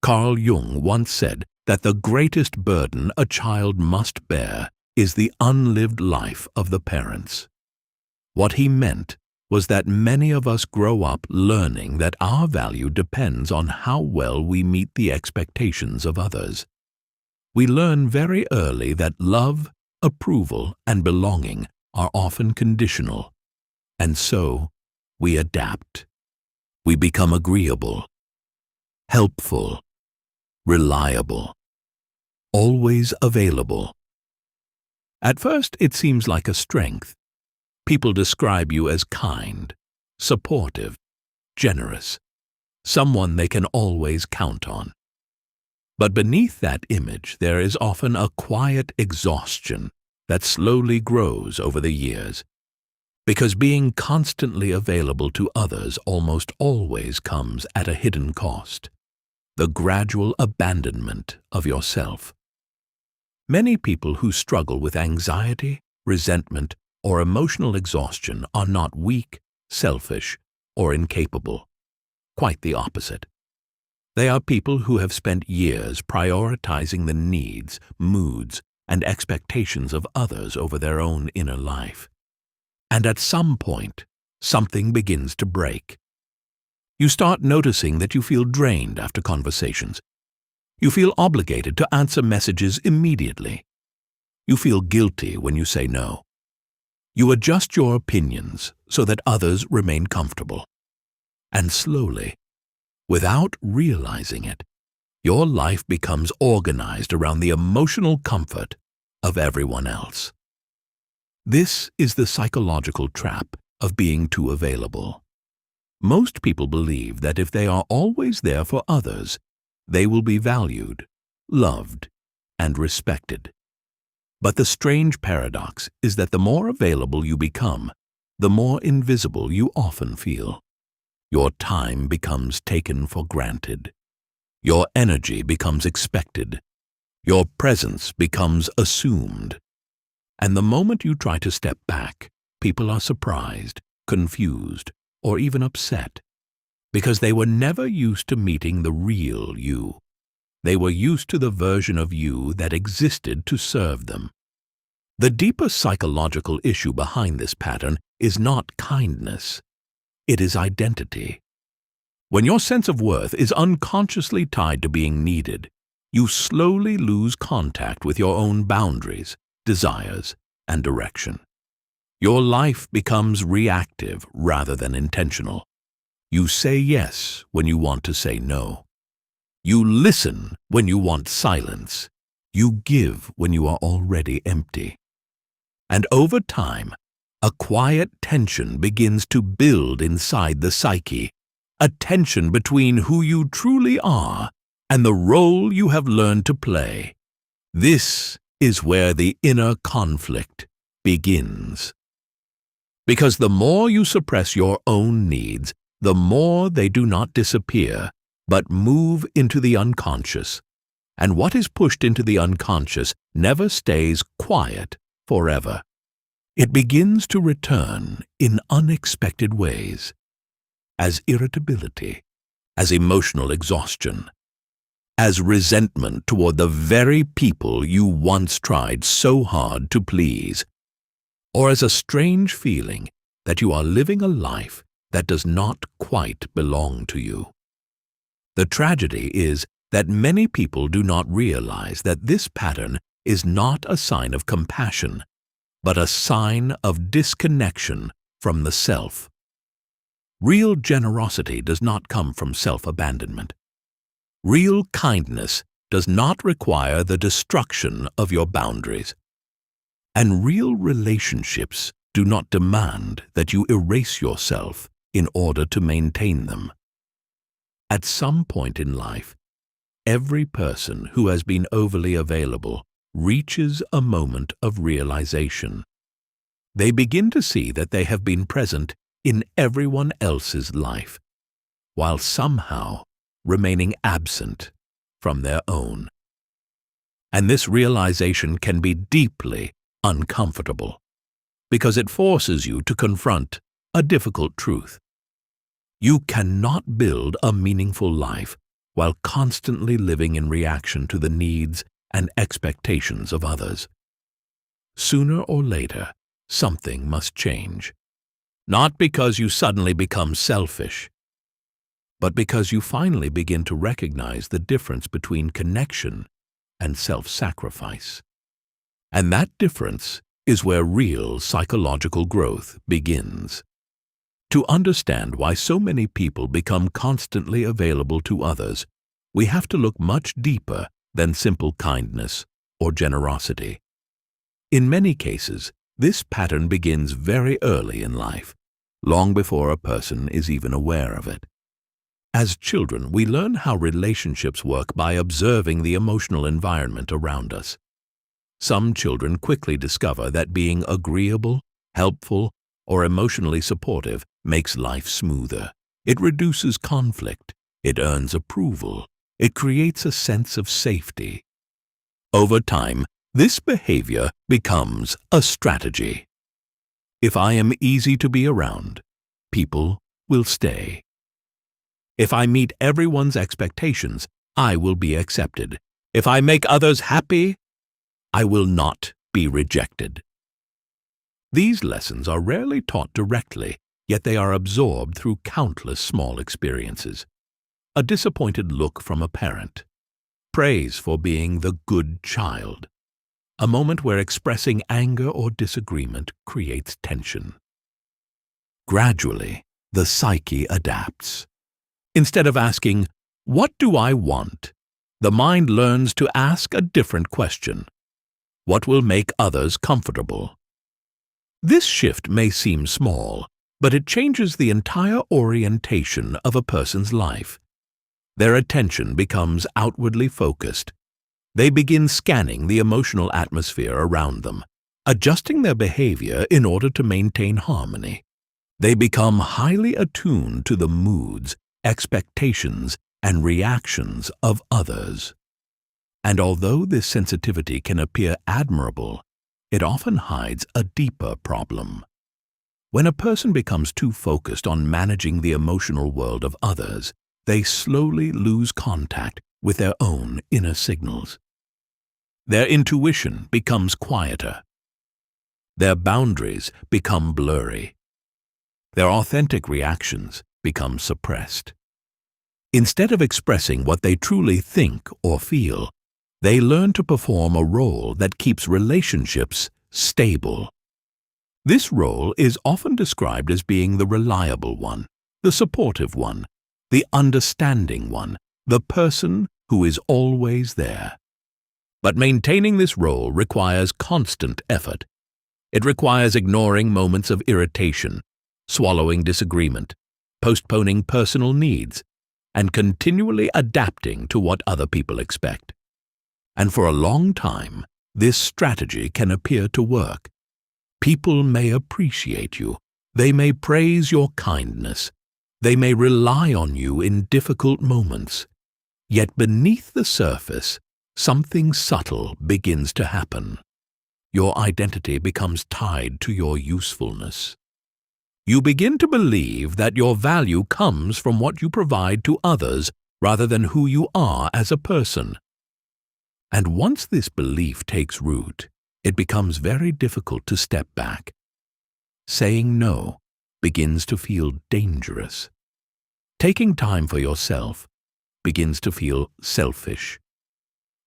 Carl Jung once said that the greatest burden a child must bear is the unlived life of the parents. What he meant was that many of us grow up learning that our value depends on how well we meet the expectations of others. We learn very early that love, approval, and belonging are often conditional, and so we adapt. We become agreeable, helpful, reliable, always available. At first, it seems like a strength. People describe you as kind, supportive, generous, someone they can always count on. But beneath that image, there is often a quiet exhaustion that slowly grows over the years, because being constantly available to others almost always comes at a hidden cost: the gradual abandonment of yourself. Many people who struggle with anxiety, resentment, or emotional exhaustion are not weak, selfish, or incapable. Quite the opposite. They are people who have spent years prioritizing the needs, moods, and expectations of others over their own inner life. And at some point, something begins to break. You start noticing that you feel drained after conversations. You feel obligated to answer messages immediately. You feel guilty when you say no. You adjust your opinions so that others remain comfortable. And slowly, without realizing it, your life becomes organized around the emotional comfort of everyone else. This is the psychological trap of being too available. Most people believe that if they are always there for others, they will be valued, loved, and respected. But the strange paradox is that the more available you become, the more invisible you often feel. Your time becomes taken for granted. Your energy becomes expected. Your presence becomes assumed. And the moment you try to step back, people are surprised, confused, or even upset, because they were never used to meeting the real you. They were used to the version of you that existed to serve them. The deeper psychological issue behind this pattern is not kindness. It is identity. When your sense of worth is unconsciously tied to being needed, you slowly lose contact with your own boundaries, desires, and direction. Your life becomes reactive rather than intentional. You say yes when you want to say no. You listen when you want silence. You give when you are already empty. And over time, a quiet tension begins to build inside the psyche, a tension between who you truly are and the role you have learned to play. This is where the inner conflict begins. Because the more you suppress your own needs, the more they do not disappear, but move into the unconscious. And what is pushed into the unconscious never stays quiet forever. It begins to return in unexpected ways, as irritability, as emotional exhaustion, as resentment toward the very people you once tried so hard to please, or as a strange feeling that you are living a life that does not quite belong to you. The tragedy is that many people do not realize that this pattern is not a sign of compassion, but a sign of disconnection from the self. Real generosity does not come from self-abandonment. Real kindness does not require the destruction of your boundaries. And real relationships do not demand that you erase yourself in order to maintain them. At some point in life, every person who has been overly available reaches a moment of realization. They begin to see that they have been present in everyone else's life, while somehow remaining absent from their own. And this realization can be deeply uncomfortable, because it forces you to confront a difficult truth. You cannot build a meaningful life while constantly living in reaction to the needs and expectations of others. Sooner or later, something must change. Not because you suddenly become selfish, but because you finally begin to recognize the difference between connection and self-sacrifice. And that difference is where real psychological growth begins. To understand why so many people become constantly available to others, we have to look much deeper than simple kindness or generosity. In many cases, this pattern begins very early in life, long before a person is even aware of it. As children, we learn how relationships work by observing the emotional environment around us. Some children quickly discover that being agreeable, helpful, or emotionally supportive makes life smoother. It reduces conflict. It earns approval. It creates a sense of safety. Over time, this behavior becomes a strategy. If I am easy to be around, people will stay. If I meet everyone's expectations, I will be accepted. If I make others happy, I will not be rejected. These lessons are rarely taught directly, yet they are absorbed through countless small experiences. A disappointed look from a parent, praise for being the good child, a moment where expressing anger or disagreement creates tension. Gradually, the psyche adapts. Instead of asking, "What do I want?" the mind learns to ask a different question. What will make others comfortable? This shift may seem small, but it changes the entire orientation of a person's life. Their attention becomes outwardly focused. They begin scanning the emotional atmosphere around them, adjusting their behavior in order to maintain harmony. They become highly attuned to the moods, expectations, and reactions of others. And although this sensitivity can appear admirable, it often hides a deeper problem. When a person becomes too focused on managing the emotional world of others, they slowly lose contact with their own inner signals. Their intuition becomes quieter. Their boundaries become blurry. Their authentic reactions become suppressed. Instead of expressing what they truly think or feel, they learn to perform a role that keeps relationships stable. This role is often described as being the reliable one, the supportive one, the understanding one, the person who is always there. But maintaining this role requires constant effort. It requires ignoring moments of irritation, swallowing disagreement, postponing personal needs, and continually adapting to what other people expect. And for a long time, this strategy can appear to work. People may appreciate you. They may praise your kindness. They may rely on you in difficult moments. Yet beneath the surface, something subtle begins to happen. Your identity becomes tied to your usefulness. You begin to believe that your value comes from what you provide to others rather than who you are as a person. And once this belief takes root, it becomes very difficult to step back. Saying no begins to feel dangerous. Taking time for yourself begins to feel selfish.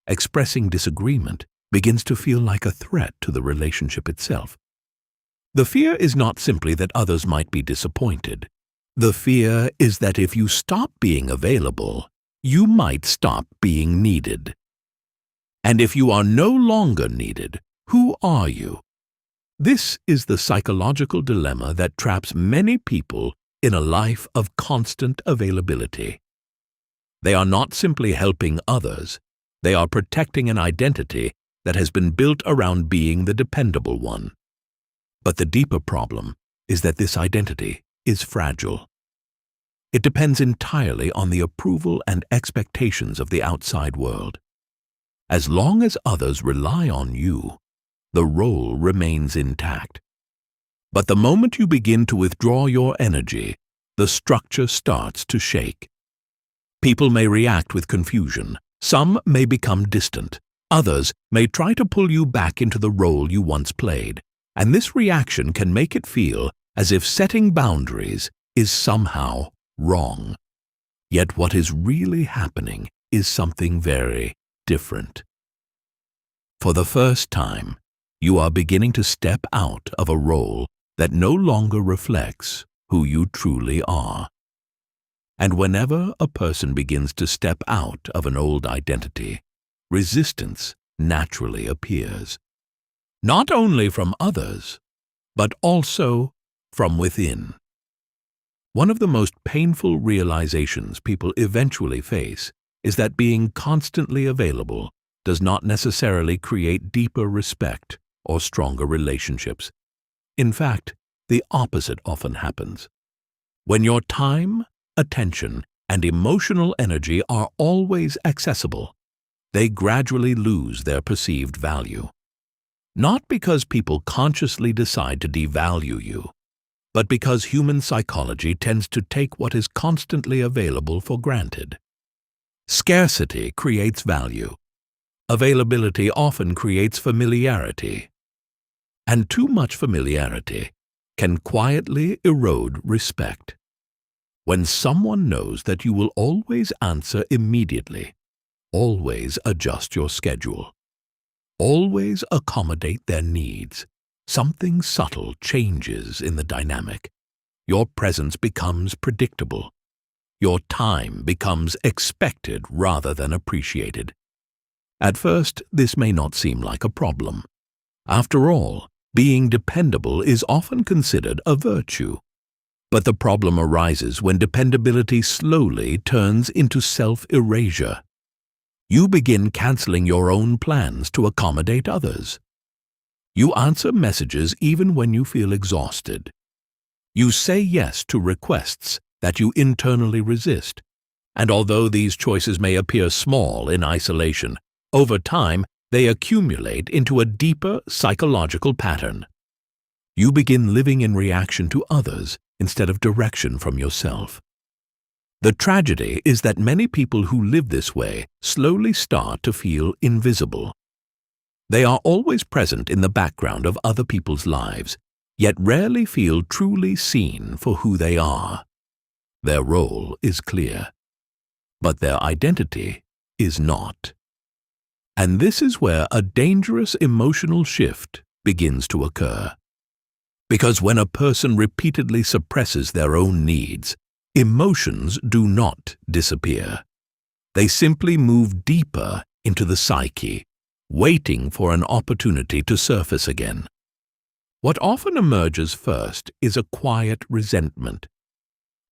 Expressing disagreement begins to feel like a threat to the relationship itself. The fear is not simply that others might be disappointed. The fear is that if you stop being available, you might stop being needed. And if you are no longer needed, who are you? This is the psychological dilemma that traps many people in a life of constant availability. They are not simply helping others, they are protecting an identity that has been built around being the dependable one. But the deeper problem is that this identity is fragile. It depends entirely on the approval and expectations of the outside world. As long as others rely on you, the role remains intact. But the moment you begin to withdraw your energy, the structure starts to shake. People may react with confusion. Some may become distant. Others may try to pull you back into the role you once played. And this reaction can make it feel as if setting boundaries is somehow wrong. Yet what is really happening is something very different. For the first time, you are beginning to step out of a role that no longer reflects who you truly are. And whenever a person begins to step out of an old identity, resistance naturally appears. Not only from others, but also from within. One of the most painful realizations people eventually face is that being constantly available does not necessarily create deeper respect or stronger relationships. In fact, the opposite often happens. When your time, attention, and emotional energy are always accessible, they gradually lose their perceived value. Not because people consciously decide to devalue you, but because human psychology tends to take what is constantly available for granted. Scarcity creates value. Availability often creates familiarity. And too much familiarity can quietly erode respect. When someone knows that you will always answer immediately, always adjust your schedule, always accommodate their needs, something subtle changes in the dynamic. Your presence becomes predictable. Your time becomes expected rather than appreciated. At first, this may not seem like a problem. After all, being dependable is often considered a virtue. But the problem arises when dependability slowly turns into self-erasure. You begin canceling your own plans to accommodate others. You answer messages even when you feel exhausted. You say yes to requests that you internally resist. And although these choices may appear small in isolation, over time they accumulate into a deeper psychological pattern. You begin living in reaction to others instead of direction from yourself. The tragedy is that many people who live this way slowly start to feel invisible. They are always present in the background of other people's lives, yet rarely feel truly seen for who they are. Their role is clear, but their identity is not. And this is where a dangerous emotional shift begins to occur. Because when a person repeatedly suppresses their own needs, emotions do not disappear. They simply move deeper into the psyche, waiting for an opportunity to surface again. What often emerges first is a quiet resentment.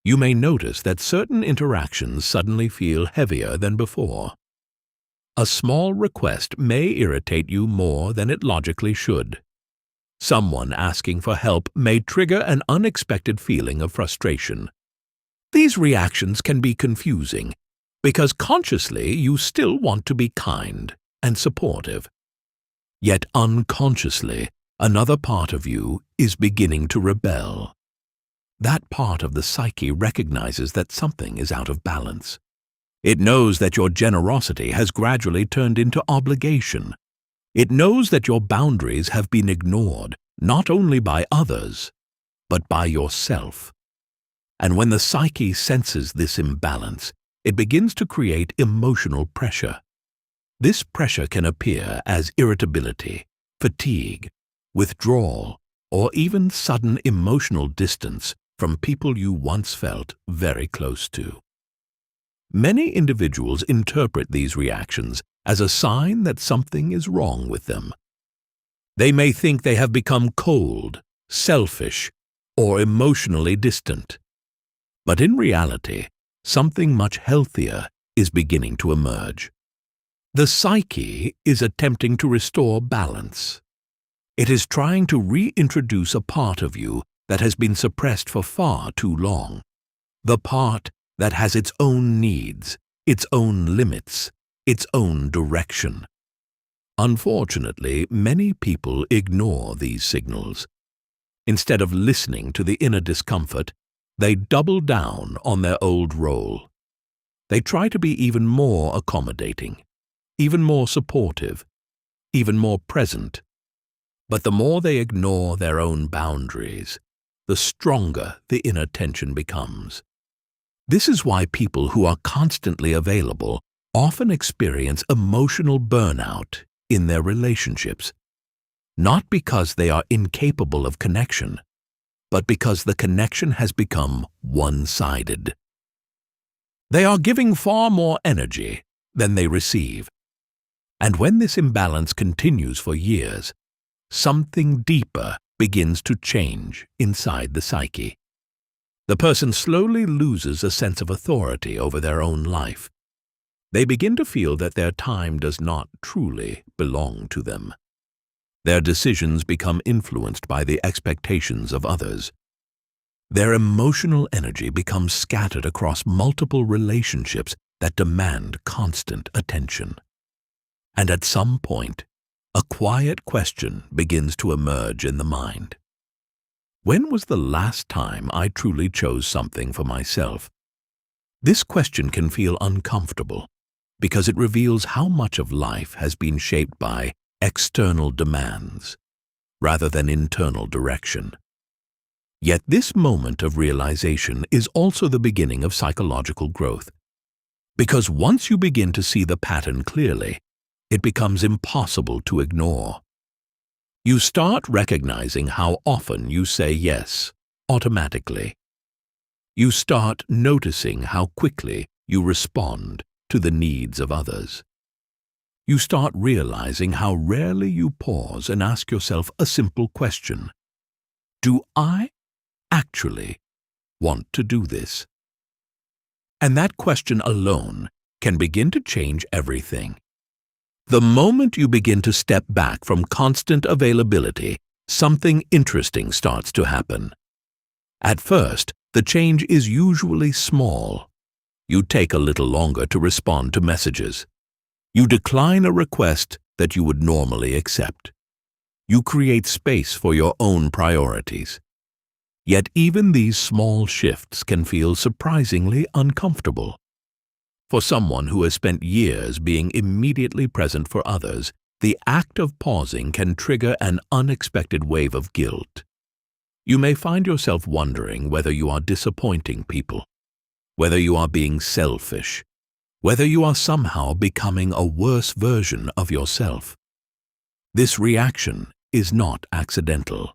You may notice that certain interactions suddenly feel heavier than before. A small request may irritate you more than it logically should. Someone asking for help may trigger an unexpected feeling of frustration. These reactions can be confusing because consciously you still want to be kind and supportive. Yet unconsciously, another part of you is beginning to rebel. That part of the psyche recognizes that something is out of balance. It knows that your generosity has gradually turned into obligation. It knows that your boundaries have been ignored, not only by others, but by yourself. And when the psyche senses this imbalance, it begins to create emotional pressure. This pressure can appear as irritability, fatigue, withdrawal, or even sudden emotional distance from people you once felt very close to. Many individuals interpret these reactions as a sign that something is wrong with them. They may think they have become cold, selfish, or emotionally distant. But in reality, something much healthier is beginning to emerge. The psyche is attempting to restore balance. It is trying to reintroduce a part of you that has been suppressed for far too long. The part that has its own needs, its own limits, its own direction. Unfortunately, many people ignore these signals. Instead of listening to the inner discomfort, they double down on their old role. They try to be even more accommodating, even more supportive, even more present. But the more they ignore their own boundaries, the stronger the inner tension becomes. This is why people who are constantly available often experience emotional burnout in their relationships, not because they are incapable of connection, but because the connection has become one-sided. They are giving far more energy than they receive. And when this imbalance continues for years, something deeper begins to change inside the psyche. The person slowly loses a sense of authority over their own life. They begin to feel that their time does not truly belong to them. Their decisions become influenced by the expectations of others. Their emotional energy becomes scattered across multiple relationships that demand constant attention. And at some point, a quiet question begins to emerge in the mind. When was the last time I truly chose something for myself? This question can feel uncomfortable because it reveals how much of life has been shaped by external demands rather than internal direction. Yet this moment of realization is also the beginning of psychological growth. Because once you begin to see the pattern clearly, it becomes impossible to ignore. You start recognizing how often you say yes automatically. You start noticing how quickly you respond to the needs of others. You start realizing how rarely you pause and ask yourself a simple question. Do I actually want to do this? And that question alone can begin to change everything. The moment you begin to step back from constant availability, something interesting starts to happen. At first, the change is usually small. You take a little longer to respond to messages. You decline a request that you would normally accept. You create space for your own priorities. Yet even these small shifts can feel surprisingly uncomfortable. For someone who has spent years being immediately present for others, the act of pausing can trigger an unexpected wave of guilt. You may find yourself wondering whether you are disappointing people, whether you are being selfish, whether you are somehow becoming a worse version of yourself. This reaction is not accidental.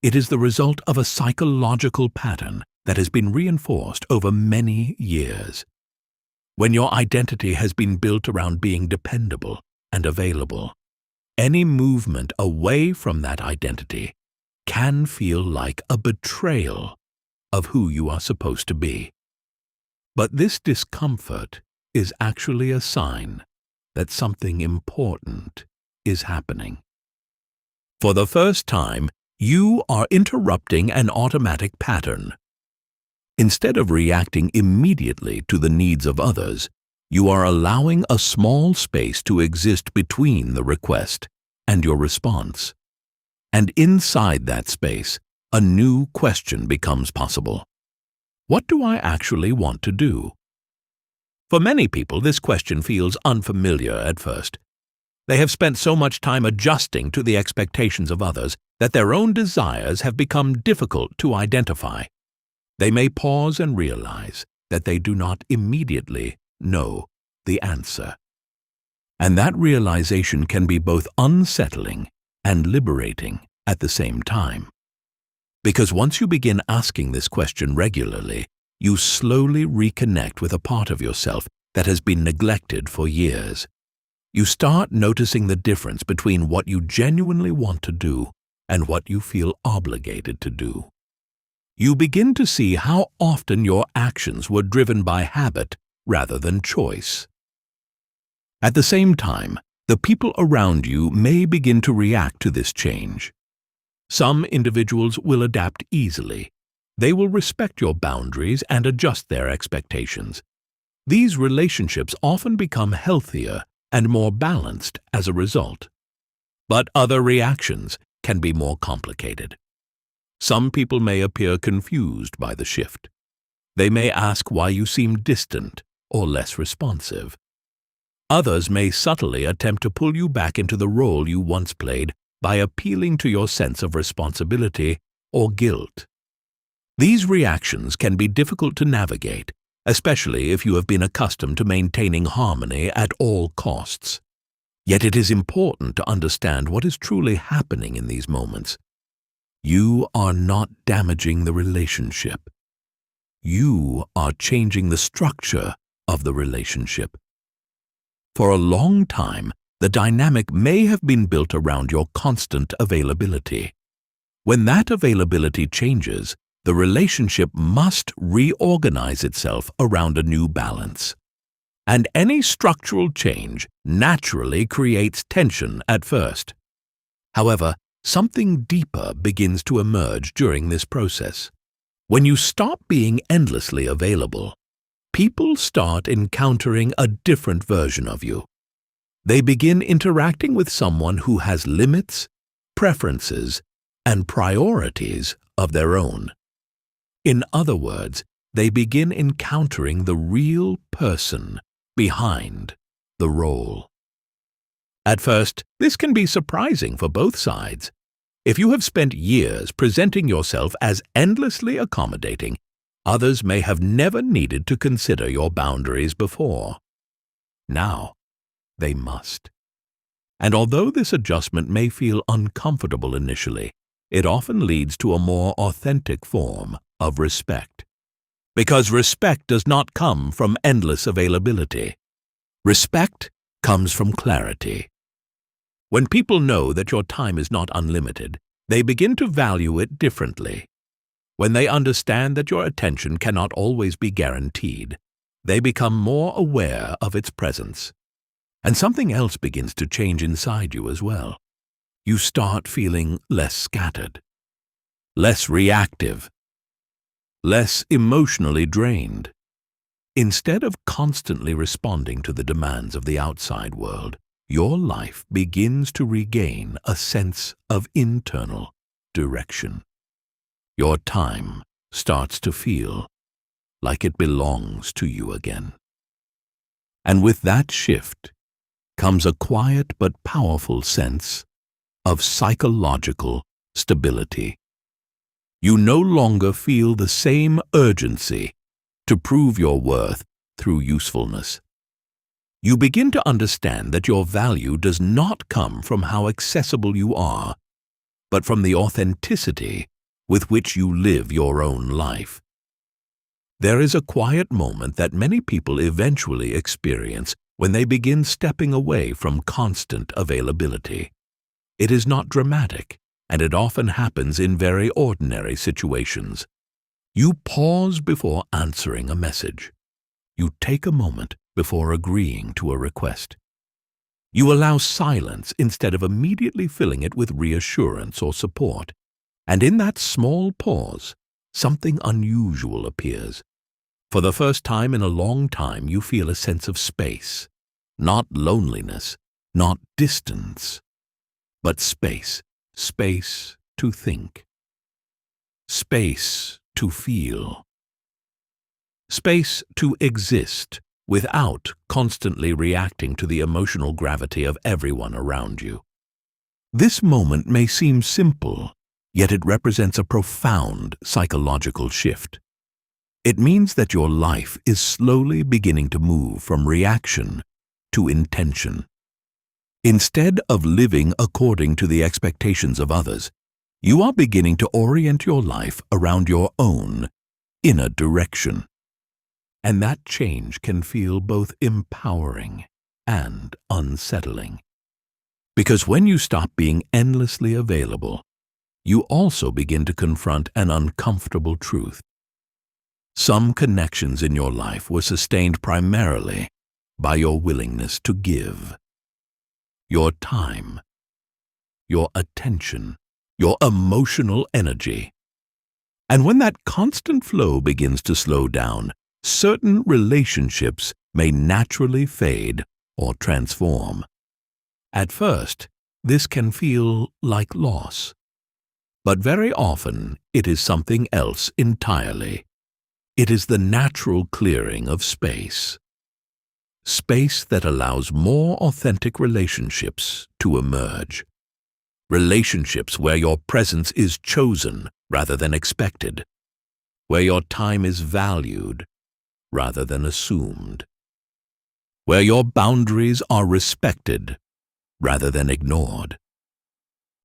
It is the result of a psychological pattern that has been reinforced over many years. When your identity has been built around being dependable and available, any movement away from that identity can feel like a betrayal of who you are supposed to be. But this discomfort is actually a sign that something important is happening. For the first time, you are interrupting an automatic pattern. Instead of reacting immediately to the needs of others, you are allowing a small space to exist between the request and your response. And inside that space, a new question becomes possible. What do I actually want to do? For many people, this question feels unfamiliar at first. They have spent so much time adjusting to the expectations of others that their own desires have become difficult to identify. They may pause and realize that they do not immediately know the answer. And that realization can be both unsettling and liberating at the same time. Because once you begin asking this question regularly, you slowly reconnect with a part of yourself that has been neglected for years. You start noticing the difference between what you genuinely want to do and what you feel obligated to do. You begin to see how often your actions were driven by habit rather than choice. At the same time, the people around you may begin to react to this change. Some individuals will adapt easily. They will respect your boundaries and adjust their expectations. These relationships often become healthier and more balanced as a result. But other reactions can be more complicated. Some people may appear confused by the shift. They may ask why you seem distant or less responsive. Others may subtly attempt to pull you back into the role you once played by appealing to your sense of responsibility or guilt. These reactions can be difficult to navigate, especially if you have been accustomed to maintaining harmony at all costs. Yet it is important to understand what is truly happening in these moments. You are not damaging the relationship. You are changing the structure of the relationship. For a long time, the dynamic may have been built around your constant availability. When that availability changes, the relationship must reorganize itself around a new balance. And any structural change naturally creates tension at first. However, something deeper begins to emerge during this process. When you stop being endlessly available, people start encountering a different version of you. They begin interacting with someone who has limits, preferences, and priorities of their own. In other words, they begin encountering the real person behind the role. At first, this can be surprising for both sides. If you have spent years presenting yourself as endlessly accommodating, others may have never needed to consider your boundaries before. Now, they must. And although this adjustment may feel uncomfortable initially, it often leads to a more authentic form of respect. Because respect does not come from endless availability. Respect comes from clarity. When people know that your time is not unlimited, they begin to value it differently. When they understand that your attention cannot always be guaranteed, they become more aware of its presence. And something else begins to change inside you as well. You start feeling less scattered, less reactive, less emotionally drained. Instead of constantly responding to the demands of the outside world, your life begins to regain a sense of internal direction. Your time starts to feel like it belongs to you again. And with that shift comes a quiet but powerful sense of psychological stability. You no longer feel the same urgency to prove your worth through usefulness. You begin to understand that your value does not come from how accessible you are, but from the authenticity with which you live your own life. There is a quiet moment that many people eventually experience when they begin stepping away from constant availability. It is not dramatic, and it often happens in very ordinary situations. You pause before answering a message. You take a moment before agreeing to a request. You allow silence instead of immediately filling it with reassurance or support. And in that small pause, something unusual appears. For the first time in a long time, you feel a sense of space. Not loneliness, not distance, but space. Space to think. Space to feel. Space to exist without constantly reacting to the emotional gravity of everyone around you. This moment may seem simple, yet it represents a profound psychological shift. It means that your life is slowly beginning to move from reaction to intention. Instead of living according to the expectations of others, you are beginning to orient your life around your own inner direction. And that change can feel both empowering and unsettling. Because when you stop being endlessly available, you also begin to confront an uncomfortable truth. Some connections in your life were sustained primarily by your willingness to give. Your time, your attention, your emotional energy. And when that constant flow begins to slow down, certain relationships may naturally fade or transform. At first, this can feel like loss. But very often, it is something else entirely. It is the natural clearing of space. space that allows more authentic relationships to emerge. Relationships where your presence is chosen rather than expected, where your time is valued rather than assumed, where your boundaries are respected rather than ignored.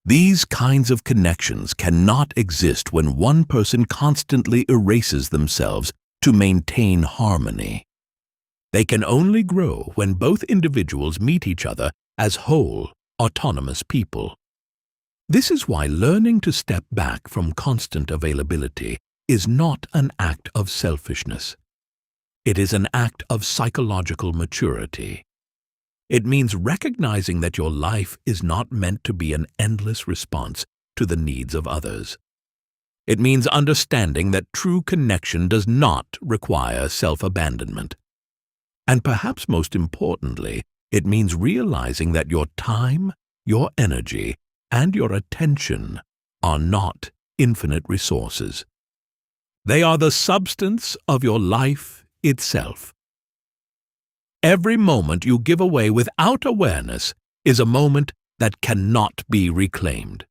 These kinds of connections cannot exist when one person constantly erases themselves to maintain harmony. They can only grow when both individuals meet each other as whole, autonomous people. This is why learning to step back from constant availability is not an act of selfishness. It is an act of psychological maturity. It means recognizing that your life is not meant to be an endless response to the needs of others. It means understanding that true connection does not require self-abandonment. And perhaps most importantly, it means realizing that your time, your energy, and your attention are not infinite resources. They are the substance of your life itself. Every moment you give away without awareness is a moment that cannot be reclaimed.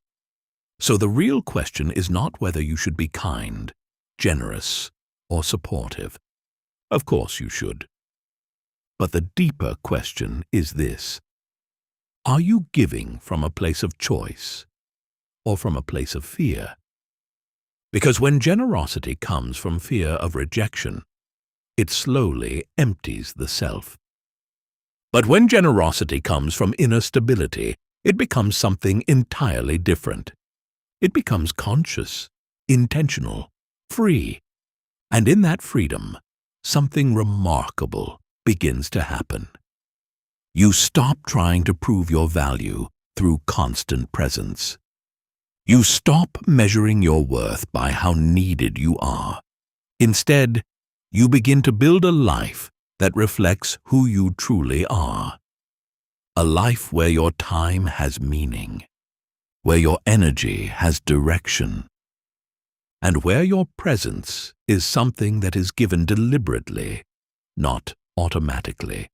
So the real question is not whether you should be kind, generous, or supportive. Of course you should. But the deeper question is this: are you giving from a place of choice or from a place of fear? Because when generosity comes from fear of rejection, it slowly empties the self. But when generosity comes from inner stability, it becomes something entirely different. It becomes conscious, intentional, free. And in that freedom, something remarkable begins to happen. You stop trying to prove your value through constant presence. You stop measuring your worth by how needed you are. Instead, you begin to build a life that reflects who you truly are. A life where your time has meaning, where your energy has direction, and where your presence is something that is given deliberately, not automatically.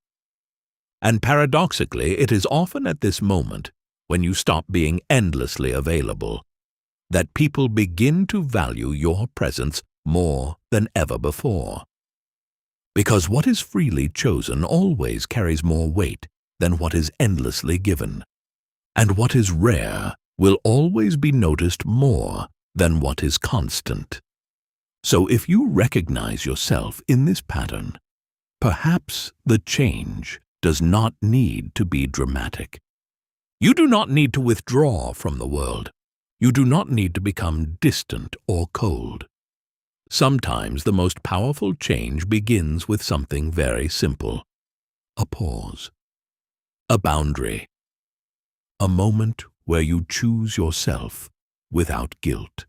And paradoxically, it is often at this moment, when you stop being endlessly available, that people begin to value your presence more than ever before. Because what is freely chosen always carries more weight than what is endlessly given, and what is rare will always be noticed more than what is constant. So if you recognize yourself in this pattern, perhaps the change does not need to be dramatic. You do not need to withdraw from the world. You do not need to become distant or cold. Sometimes the most powerful change begins with something very simple: a pause, a boundary, a moment where you choose yourself without guilt.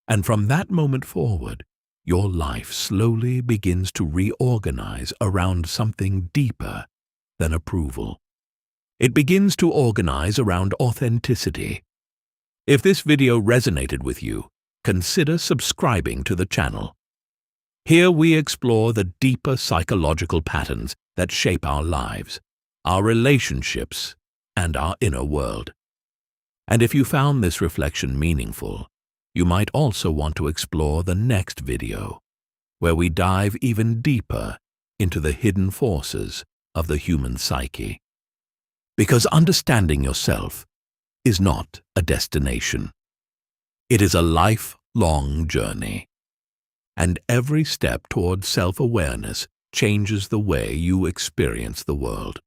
And from that moment forward, your life slowly begins to reorganize around something deeper than approval. It begins to organize around authenticity. If this video resonated with you, consider subscribing to the channel. Here we explore the deeper psychological patterns that shape our lives, our relationships, and our inner world. And if you found this reflection meaningful, you might also want to explore the next video, where we dive even deeper into the hidden forces of the human psyche. Because understanding yourself is not a destination. It is a lifelong journey, and every step toward self-awareness changes the way you experience the world.